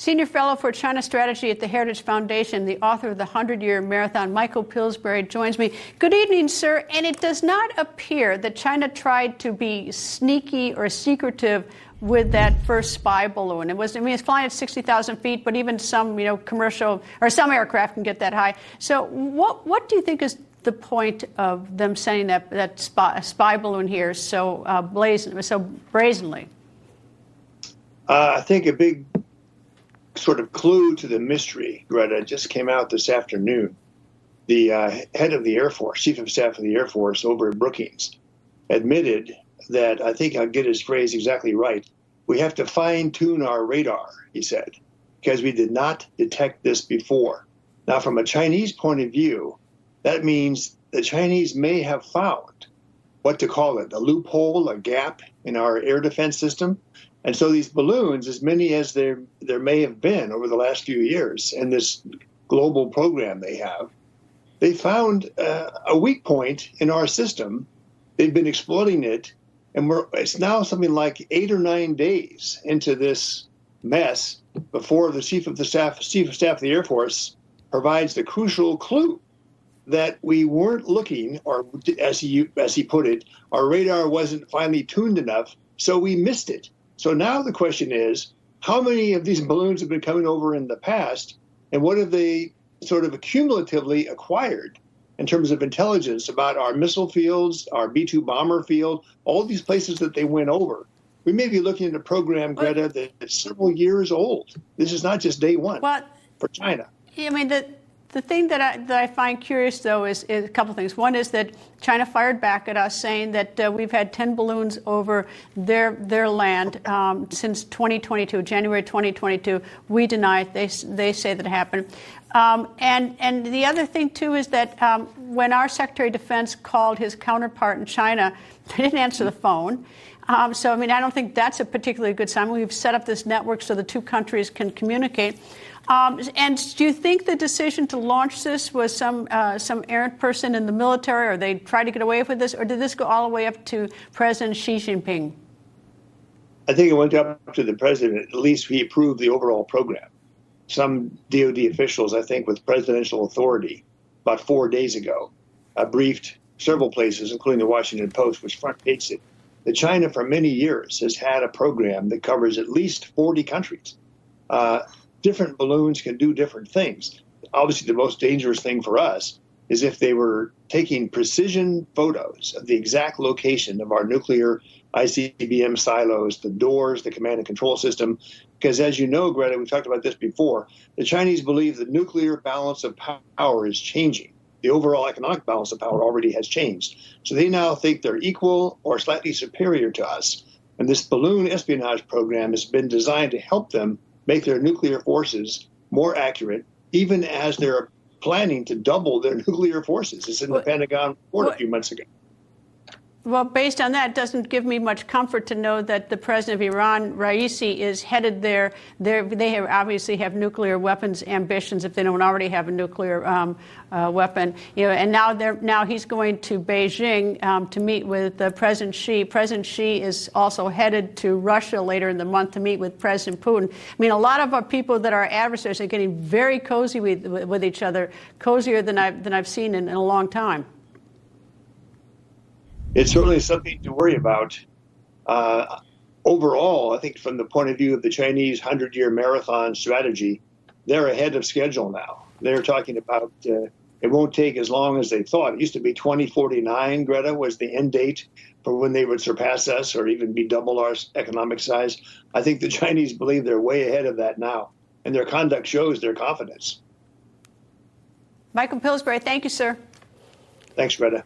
Senior Fellow for China Strategy at the Heritage Foundation, the author of the 100-Year Marathon, Michael Pillsbury, joins me. Good evening, sir. And it does not appear that China tried to be sneaky or secretive with that first spy balloon. It's flying at 60,000 feet, but even some, commercial or some aircraft can get that high. So what do you think is the point of them sending that spy balloon here so brazenly? I think a big sort of clue to the mystery, GRETA, just came out this afternoon. The head of the Air Force, Chief of Staff of the Air Force over at Brookings, admitted that, I think I'll get his phrase exactly right, we have to fine-tune our radar, he said, because we did not detect this before. Now, from a Chinese point of view, that means the Chinese may have found, what to call it, a loophole, a gap in our air defense system. And so these balloons, as many as there may have been over the last few years in this global program they found a weak point in our system. They've been exploiting it, and it's now something like 8 or 9 days into this mess before the Chief of Staff of the Air Force provides the crucial clue that we weren't looking, or as he put it, our radar wasn't finely tuned enough, so we missed it. So now the question is, how many of these balloons have been coming over in the past, and what have they sort of accumulatively acquired in terms of intelligence about our missile fields, our B-2 bomber field, all these places that they went over? We may be looking at a program, GRETA, that's several years old. This is not just day one for China. I mean, the thing that I find curious, though, is a couple things. One is that China fired back at us, saying that we've had 10 balloons over their land since 2022, January 2022. We deny it. They say that it happened. And the other thing, too, is that when our Secretary of Defense called his counterpart in China, they didn't answer the phone. So, I mean, I don't think that's a particularly good sign. We've set up this network so the two countries can communicate. And do you think the decision to launch this was some errant person in the military, or they tried to get away with this, or did this go all the way up to President Xi Jinping? I think it went up to the president. At least he approved the overall program. Some DOD officials, I think, with presidential authority, about 4 days ago, briefed several places, including the Washington Post, which front paged it, that China for many years has had a program that covers at least 40 countries. Different balloons can do different things. Obviously, the most dangerous thing for us is if they were taking precision photos of the exact location of our nuclear ICBM silos, the doors, the command and control system. Because as you know, GRETA, we've talked about this before, the Chinese believe the nuclear balance of power is changing. The overall economic balance of power already has changed. So they now think they're equal or slightly superior to us. And this balloon espionage program has been designed to help them make their nuclear forces more accurate, even as they're planning to double their nuclear forces. It's in the Pentagon report a few months ago. Well, based on that, it doesn't give me much comfort to know that the president of Iran, Raisi, is headed there. They obviously have nuclear weapons ambitions if they don't already have a nuclear weapon. And now he's going to Beijing to meet with President Xi. President Xi is also headed to Russia later in the month to meet with President Putin. I mean, a lot of our people that are adversaries are getting very cozy with each other, cozier than I've seen in a long time. It's certainly something to worry about. Overall, I think from the point of view of the Chinese 100-year marathon strategy, they're ahead of schedule now. They're talking about it won't take as long as they thought. It used to be 2049, GRETA, was the end date for when they would surpass us or even be double our economic size. I think the Chinese believe they're way ahead of that now, and their conduct shows their confidence. Michael Pillsbury, thank you, sir. Thanks, GRETA.